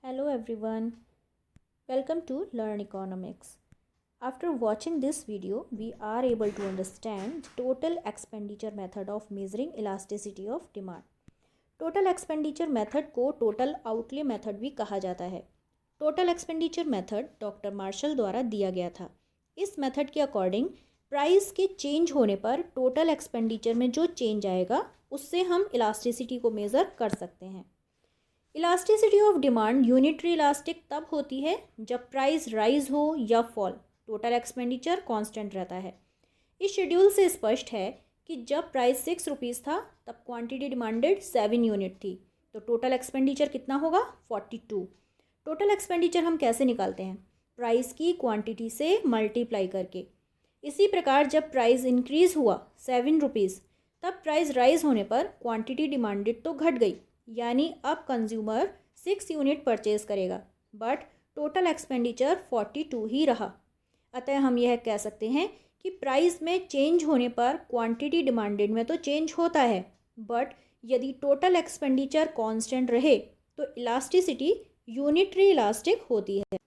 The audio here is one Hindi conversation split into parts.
Hello everyone, welcome to Learn Economics. After watching this video, we are able to understand the total expenditure method of measuring elasticity of demand. Total expenditure method को टोटल आउटले मेथड भी कहा जाता है. Total expenditure method doctor Marshall द्वारा दिया गया था. इस मेथड के अकॉर्डिंग प्राइस के चेंज होने पर टोटल एक्सपेंडिचर में जो चेंज आएगा उससे हम इलास्टिसिटी को मेज़र कर सकते हैं. Elasticity of demand unitary elastic तब होती है जब प्राइस राइज हो या फॉल, टोटल एक्सपेंडिचर कांस्टेंट रहता है. इस शेड्यूल से स्पष्ट है कि जब प्राइस 6 रुपीज़ था तब क्वांटिटी डिमांडेड 7 यूनिट थी, तो टोटल एक्सपेंडिचर कितना होगा 42. टोटल एक्सपेंडिचर हम कैसे निकालते हैं? प्राइस की क्वांटिटी से मल्टीप्लाई करके. इसी प्रकार जब प्राइस इंक्रीज़ हुआ 7 रुपीज़ तब प्राइस राइज होने पर क्वांटिटी डिमांडेड तो घट गई, यानी अब कंज्यूमर 6 यूनिट परचेज करेगा, बट टोटल एक्सपेंडिचर 42 ही रहा. अतः हम यह कह सकते हैं कि प्राइस में चेंज होने पर क्वांटिटी डिमांडेड में तो चेंज होता है, बट यदि टोटल एक्सपेंडिचर कांस्टेंट रहे तो इलास्टिसिटी यूनिटरी इलास्टिक होती है.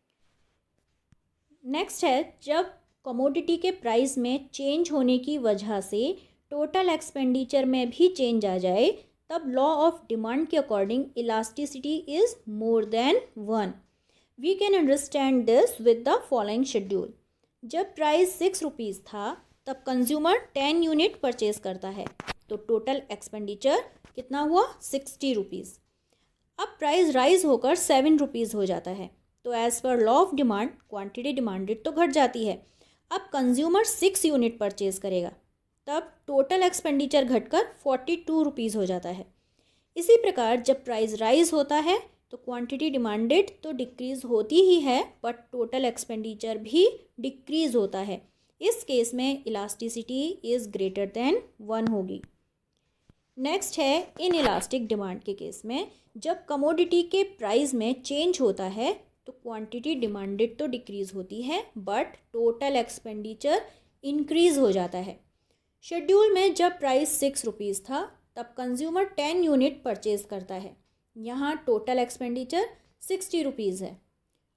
नेक्स्ट है, जब कमोडिटी के प्राइस में चेंज होने की वजह से टोटल एक्सपेंडिचर में भी चेंज आ जाए तब लॉ ऑफ डिमांड के according elasticity is more than 1. We can understand this with the following schedule. जब प्राइस 6 रुपीज़ था तब कंज्यूमर 10 यूनिट परचेज करता है, तो टोटल एक्सपेंडिचर कितना हुआ 60 रुपीज़. अब प्राइस राइज होकर 7 रुपीज़ हो जाता है, तो as per law of demand quantity demanded तो घट जाती है. अब कंज्यूमर 6 यूनिट परचेज करेगा, तब टोटल एक्सपेंडिचर घटकर 42 रुपीज़ हो जाता है. इसी प्रकार जब प्राइस राइज होता है तो क्वांटिटी डिमांडेड तो डिक्रीज़ होती ही है, बट टोटल एक्सपेंडिचर भी डिक्रीज़ होता है. इस केस में इलास्टिसिटी इज़ ग्रेटर देन 1 होगी. नेक्स्ट है, इन इलास्टिक डिमांड के केस में जब कमोडिटी के प्राइस में चेंज होता है तो क्वांटिटी डिमांडेड तो डिक्रीज़ होती है, बट टोटल एक्सपेंडिचर इंक्रीज़ हो जाता है. शेड्यूल में जब प्राइस 6 रुपीज़ था तब कंज्यूमर 10 यूनिट परचेज करता है. यहाँ टोटल एक्सपेंडिचर 60 रुपीज़ है.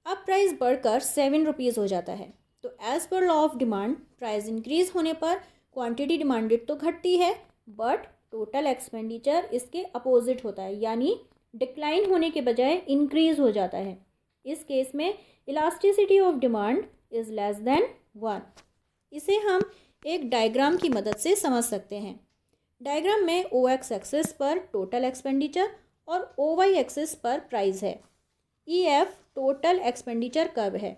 अब प्राइस बढ़कर 7 रुपीज़ हो जाता है, तो as per law of demand price increase होने पर क्वांटिटी डिमांडेड तो घटती है, बट टोटल एक्सपेंडिचर इसके अपोजिट होता है, यानी डिक्लाइन होने के बजाय इंक्रीज़ हो जाता है. इस केस में elasticity of demand is less than 1. इसे हम एक डायग्राम की मदद से समझ सकते हैं. डायग्राम में ओ एक्स एक्सिस पर टोटल एक्सपेंडिचर और ओ वाई एक्सिस पर प्राइस है. E F total expenditure curve है.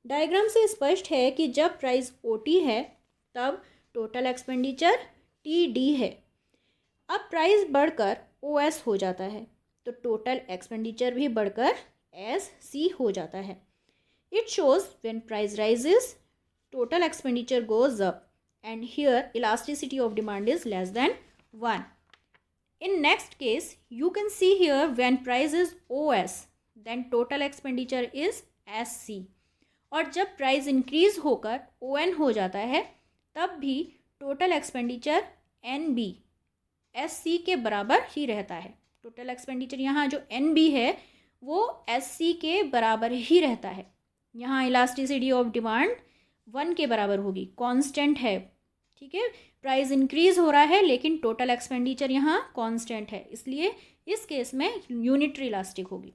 डायग्राम से स्पष्ट है कि जब प्राइस ओ टी है तब टोटल एक्सपेंडिचर टी डी है. अब प्राइस बढ़कर ओ एस हो जाता है तो टोटल एक्सपेंडिचर भी बढ़कर एस सी हो जाता है. It shows when price rises total expenditure goes up, and here elasticity of demand is less than 1. In next case, you can see here when price is OS, then total expenditure is SC. और जब प्राइस इंक्रीज होकर ON हो जाता है तब भी टोटल एक्सपेंडिचर NB SC के बराबर ही रहता है. टोटल एक्सपेंडिचर यहाँ जो NB है वो SC के बराबर ही रहता है. यहाँ इलास्टिसिटी ऑफ डिमांड 1 के बराबर होगी, कांस्टेंट है. ठीक है, प्राइस इंक्रीज़ हो रहा है लेकिन टोटल एक्सपेंडिचर यहाँ कांस्टेंट है, इसलिए इस केस में यूनिटरी इलास्टिक होगी.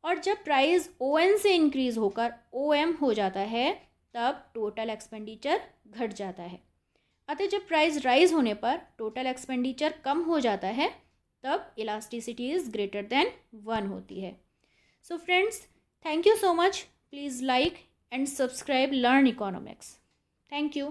और जब प्राइस ON से इंक्रीज़ होकर OM हो जाता है तब टोटल एक्सपेंडिचर घट जाता है. अतः जब प्राइस राइज होने पर टोटल एक्सपेंडिचर कम हो जाता है तब इलास्टिसिटी इज़ ग्रेटर देन 1 होती है. So friends, thank you so much. Please like and subscribe Learn Economics. Thank you.